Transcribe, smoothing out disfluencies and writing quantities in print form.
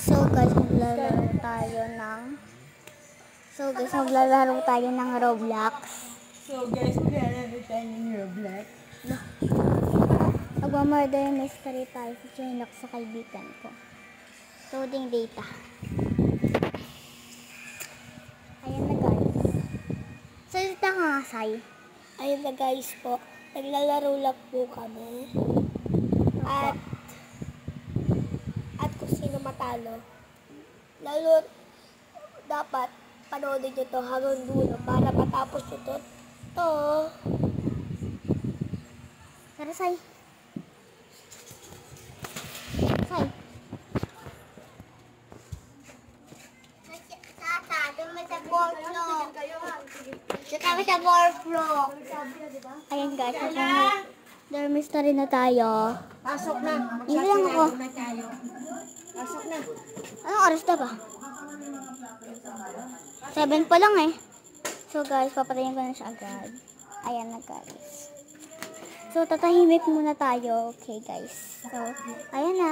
So guys, maglalaro tayo ng Roblox. So guys, maglalaro tayo ng Roblox. Magmamurder mystery tayo sa Chinlock sa kaibigan ko. Loading data. Ayan na guys. Salita ka nga, Sai. Ayun na guys po, naglalaro lang po kami. At kung sino matalo, lalo dapat panoodin nyo to hanggang dulo para matapos nyo to. Tara, Sai. Sai. Ayan guys, magmamurder mystery na tayo. Pasok na. Hindi lang ako. Pasok na. Anong oras na ba? 7 pa lang eh. So guys, papatayin ko na siya agad. Ayan na guys. So tatahimik muna tayo. Okay guys. So, ayan na.